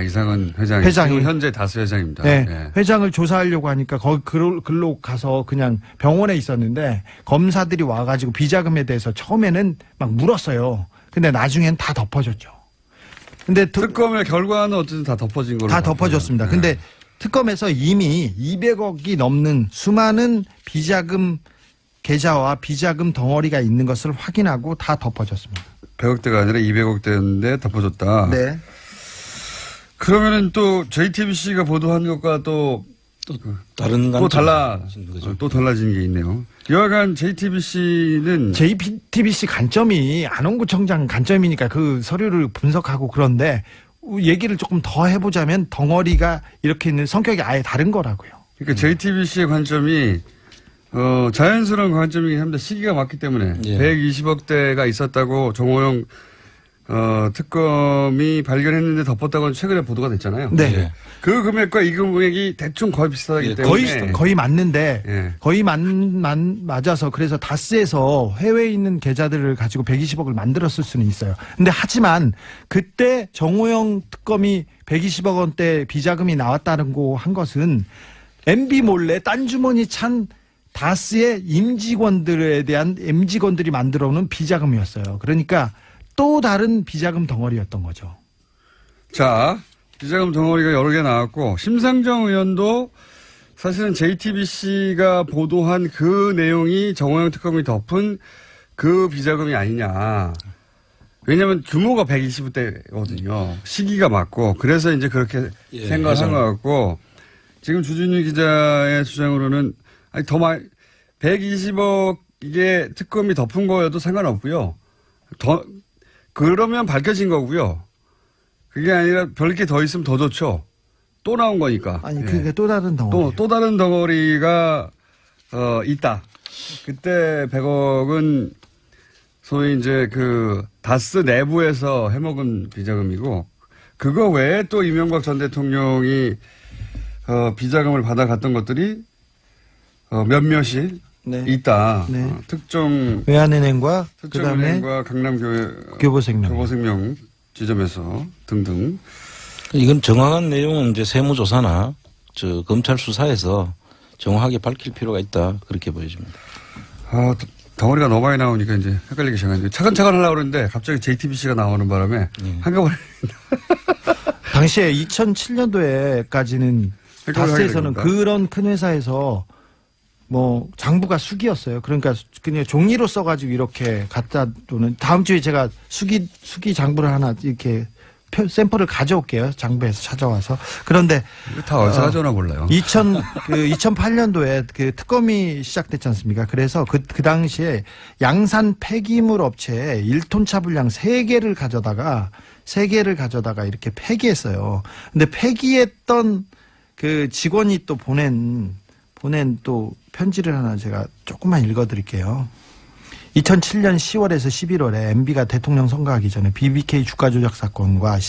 이상은 회장이. 지금 현재 다스 회장입니다. 네, 예. 회장을 조사하려고 하니까 거기 글로 가서 그냥 병원에 있었는데 검사들이 와가지고 비자금에 대해서 처음에는 막 물었어요. 근데 나중엔 다 덮어졌죠. 근데 특검의 결과는 어쨌든 다 덮어진 걸로. 다 덮어졌습니다. 네. 근데 특검에서 이미 200억이 넘는 수많은 비자금 계좌와 비자금 덩어리가 있는 것을 확인하고 다 덮어졌습니다. 100억대가 아니라 200억대였는데 덮어졌다. 네. 그러면은 또 JTBC가 보도한 것과 또 다른 또 거죠. 또 달라진 게 있네요. 여하간 JTBC는 JTBC 관점이 안홍구청장 관점이니까 그 서류를 분석하고 그런데 얘기를 조금 더 해보자면 덩어리가 이렇게 있는 성격이 아예 다른 거라고요. 그러니까 JTBC의 관점이 자연스러운 관점이긴 합니다. 시기가 맞기 때문에 예. 120억대가 있었다고 정호영 특검이 발견했는데 덮었다고는 최근에 보도가 됐잖아요. 네. 예. 그 금액과 이 금액이 대충 거의 비슷하기 예, 때문에 거의 맞는데 예. 거의 맞아서 그래서 다스에서 해외에 있는 계좌들을 가지고 120억을 만들었을 수는 있어요. 근데 하지만 그때 정호영 특검이 120억 원대 비자금이 나왔다는 거 한 것은 MB 몰래 딴 주머니 찬 다스의 임직원들에 대한 임직원들이 만들어 놓은 비자금이었어요. 그러니까 또 다른 비자금 덩어리였던 거죠. 자, 비자금 덩어리가 여러 개 나왔고 심상정 의원도 사실은 JTBC가 보도한 그 내용이 정호영 특검이 덮은 그 비자금이 아니냐. 왜냐하면 규모가 120대거든요. 시기가 맞고 그래서 이제 그렇게 예, 생각을 한 것 같고 지금 주진우 기자의 주장으로는 아니 더 많이 120억 이게 특검이 덮은 거여도 상관없고요. 그러면 밝혀진 거고요. 그게 아니라 별게 더 있으면 더 좋죠. 또 나온 거니까. 아니 그게 또 다른 덩어리. 또 다른 덩어리가 있다. 그때 100억은 소위 이제 그 다스 내부에서 해먹은 비자금이고 그거 외에 또 이명박 전 대통령이 비자금을 받아갔던 것들이 몇몇이 네. 있다. 네. 특정 외환은행과 그다음에 특정은행과 교보생명 지점에서 등등. 이건 정확한 내용은 이제 세무조사나 검찰 수사에서 정확하게 밝힐 필요가 있다 그렇게 보여집니다. 덩어리가 너무 많이 나오니까 이제 헷갈리기 시작하는데 차근차근 하려고 그러는데 갑자기 JTBC가 나오는 바람에 한꺼번에 당시에 2007년도에까지는 다스에서는 헷갈리는 그런 큰 회사에서 뭐 장부가 수기였어요. 그러니까 그냥 종이로 써가지고 이렇게 갖다 두는 다음 주에 제가 수기 장부를 하나 이렇게 샘플을 가져올게요. 장부에서 찾아와서. 그런데 다 어디서 가져오나 몰라요. 2008년도에 그 특검이 시작됐지 않습니까? 그래서 그 당시에 양산 폐기물 업체에 1톤 분량 3개를 가져다가 이렇게 폐기했어요. 근데 폐기했던 그 직원이 또 보낸 또 편지를 하나 제가 조금만 읽어드릴게요. 2007년 10월에서 11월에 MB가 대통령 선거하기 전에 BBK 주가 조작 사건과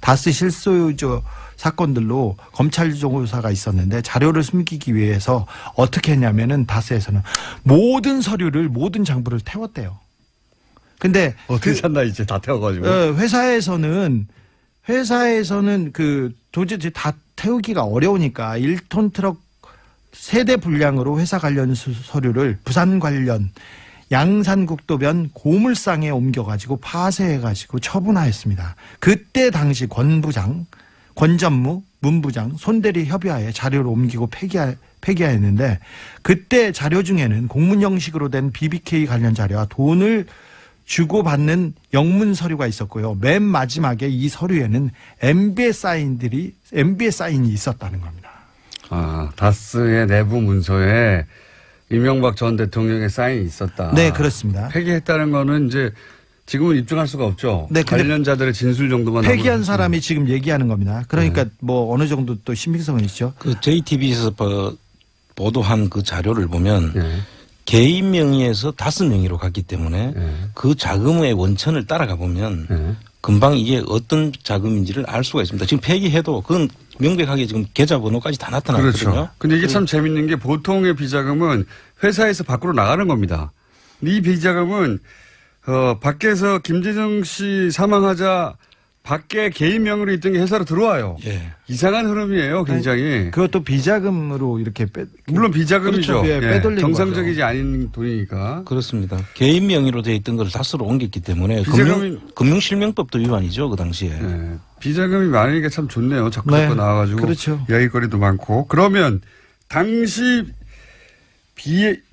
다스 실소유주 사건들로 검찰 조사가 있었는데 자료를 숨기기 위해서 어떻게 했냐면은 다스에서는 모든 서류를 모든 장부를 태웠대요. 근데 어떻게 찾나 이제 다 태워가지고. 회사에서는 그 도저히 다 태우기가 어려우니까 1톤 트럭 세대 분량으로 회사 관련 서류를 부산 관련 양산국도변 고물상에 옮겨가지고 파쇄해가지고 처분하였습니다. 그때 당시 권 전무, 문 부장, 손대리 협의하에 자료를 옮기고 폐기하였는데 그때 자료 중에는 공문 형식으로 된 BBK 관련 자료와 돈을 주고받는 영문 서류가 있었고요. 맨 마지막에 이 서류에는 MB의 사인이 있었다는 겁니다. 아, 다스의 내부 문서에 이명박 전 대통령의 사인이 있었다. 네, 그렇습니다. 폐기했다는 거는 이제 지금은 입증할 수가 없죠. 네, 근데 관련자들의 진술 정도만 폐기한 사람이 지금 얘기하는 겁니다. 그러니까 뭐 어느 정도 또 신빙성은 있죠. 그 JTBC에서 보도한 그 자료를 보면 네. 개인 명의에서 다스 명의로 갔기 때문에 네. 그 자금의 원천을 따라가 보면 네. 금방 이게 어떤 자금인지를 알 수가 있습니다. 지금 폐기해도 그건 명백하게 지금 계좌번호까지 다 나타났거든요. 그렇죠. 근데 이게 참 재밌는 게 보통의 비자금은 회사에서 밖으로 나가는 겁니다. 이 비자금은 밖에서 김재정 씨 사망하자 밖에 개인 명의로 있던 게 회사로 들어와요. 예. 이상한 흐름이에요, 굉장히. 그것도 비자금으로 이렇게 물론 비자금이죠. 그렇죠. 빼돌린 정상적이지 않은 돈이니까. 그렇습니다. 개인 명의로 돼 있던 걸 다스로 옮겼기 때문에 비자금이- 금융실명법도 위반이죠, 그 당시에. 네. 비자금이 많으니까 참 좋네요. 자꾸 나와가지고. 그렇죠. 이야기거리도 많고. 그러면 당시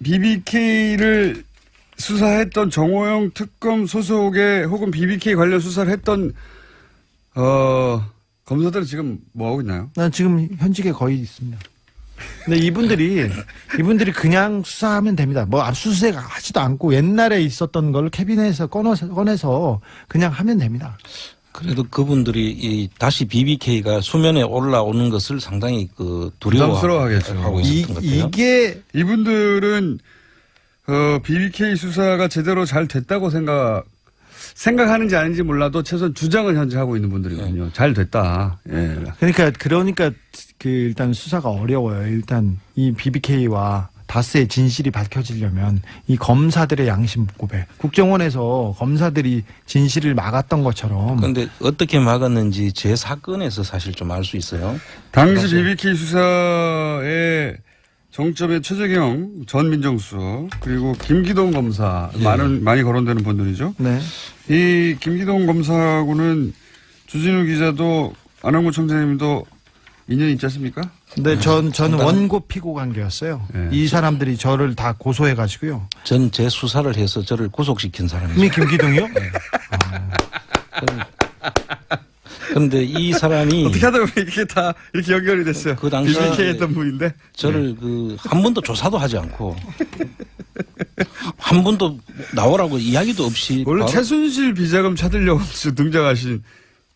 BBK를 수사했던 정호영 특검 소속의 혹은 BBK 관련 수사를 했던 검사들은 지금 뭐 하고 있나요? 난 지금 현직에 거의 있습니다. 근데 이분들이 그냥 수사하면 됩니다. 뭐 압수수색 하지도 않고 옛날에 있었던 걸 캐비넷에서 꺼내서 그냥 하면 됩니다. 그래도 그분들이 다시 BBK가 수면에 올라오는 것을 상당히 부담스러워하겠죠. 하고 있었던 것 같아요. 이게 이분들은 BBK 수사가 제대로 잘 됐다고 생각하는지 아닌지 몰라도 최소한 주장은 현재 하고 있는 분들이거든요. 잘 됐다. 예. 그러니까 일단 수사가 어려워요. 일단 이 BBK와 다스의 진실이 밝혀지려면 이 검사들의 양심 고백, 국정원에서 검사들이 진실을 막았던 것처럼. 그런데 어떻게 막았는지 제 사건에서 사실 좀 알 수 있어요. 당시 BBK 수사의 정점에 최재경 전 민정수석 그리고 김기동 검사 많이 거론되는 분들이죠. 네. 이 김기동 검사하고는 주진우 기자도 안홍구 청장님도 인연이 있지 않습니까? 근데 저는 원고 피고 관계였어요. 네. 이 사람들이 저를 다 고소해가지고요. 전 제 수사를 해서 저를 구속시킨 사람이죠. 이미 김기동이요? 그런데 이 사람이 어떻게 하다 보면 이게 다 이렇게 연결이 됐어요. 그 당시에 BBK 했던 분인데. 저를 한 번도 조사도 하지 않고 한 번도 나오라고 이야기도 없이 원래 바로 최순실 비자금 찾으려고 등장하신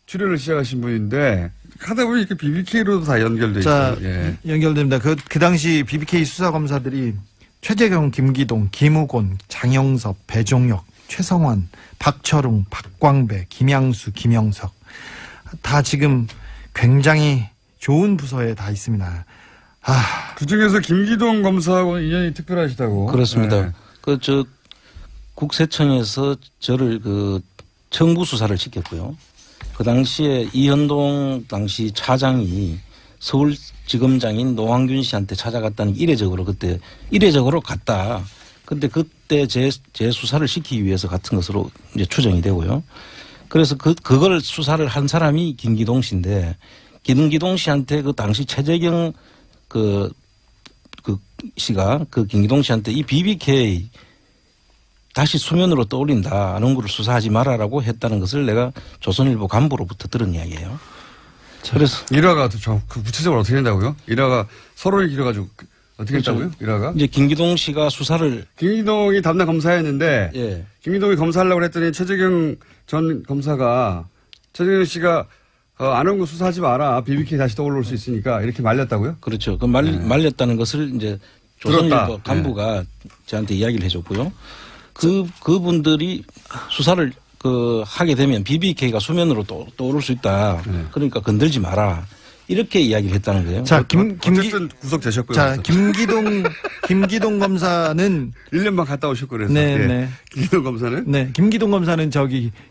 출연을 시작하신 분인데 하다 보니 이렇게 BBK로도 다 연결돼 자, 있어요. 예. 연결됩니다. 그 당시 BBK 수사검사들이 최재경, 김기동, 김우곤, 장영섭, 배종혁, 최성원, 박철웅, 박광배, 김양수, 김영석 다 지금 굉장히 좋은 부서에 다 있습니다. 그 중에서 김기동 검사하고는 인연이 특별하시다고. 그렇습니다. 네. 국세청에서 저를 청부 수사를 시켰고요. 그 당시에 이현동 당시 차장이 서울지검장인 노황균 씨한테 찾아갔다는 이례적으로 갔다. 근데 그때 제 수사를 시키기 위해서 같은 것으로 이제 추정이 되고요. 그래서 그걸 수사를 한 사람이 김기동 씨인데 김기동 씨한테 그 당시 최재경 씨가 김기동 씨한테 이 BBK 다시 수면으로 떠올린다. 안홍구를 수사하지 말아라고 했다는 것을 내가 조선일보 간부로부터 들은 이야기예요. 그래서 일화가 구체적으로 어떻게 된다고요? 일화가 서로를 길어가지고 어떻게 했다고요? 일화가? 이제 김기동 씨가 수사를 김기동이 담당 검사였는데 예. 김기동이 검사하려고 했더니 최재경 전 검사가 최재경 씨가 안홍구 수사하지 마라. BBK 다시 떠올릴 수 있으니까 이렇게 말렸다고요? 그렇죠. 말렸다는 것을 이제 조선일보 들었다. 간부가 저한테 이야기를 해줬고요. 그분들이 수사를 하게 되면 BBK가 수면으로 떠오를 수 있다. 네. 그러니까 건들지 마라. 이렇게 이야기를 했다는 거예요. 자, 어쨌든 구속되셨고요. 자, 김기동 검사는 1년만 갔다 오실 거라서. 네, 예. 네. 김기동 검사는? 네, 김기동 검사는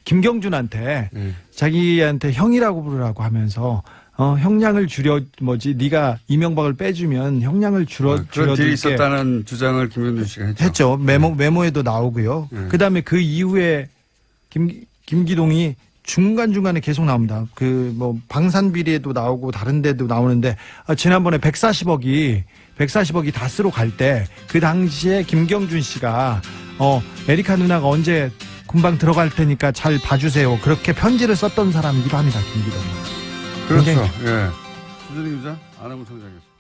김경준한테 자기한테 형이라고 부르라고 하면서 형량을 네가 이명박을 빼주면 형량을 그런 딜이 줄여줄게 있었다는 주장을 김현준 씨가 했죠. 메모에도 나오고요. 그다음에 그 이후에 김기동이 중간중간에 계속 나옵니다. 방산 비리에도 나오고 다른 데도 나오는데 지난번에 140억이 다스로 갈 때 그 당시에 김경준 씨가 에리카 누나가 언제 금방 들어갈 테니까 잘 봐주세요. 그렇게 편지를 썼던 사람이기도 합니다. 김기동. 그렇죠. 예. 수진이 기자, 안하고 청장이었습니다.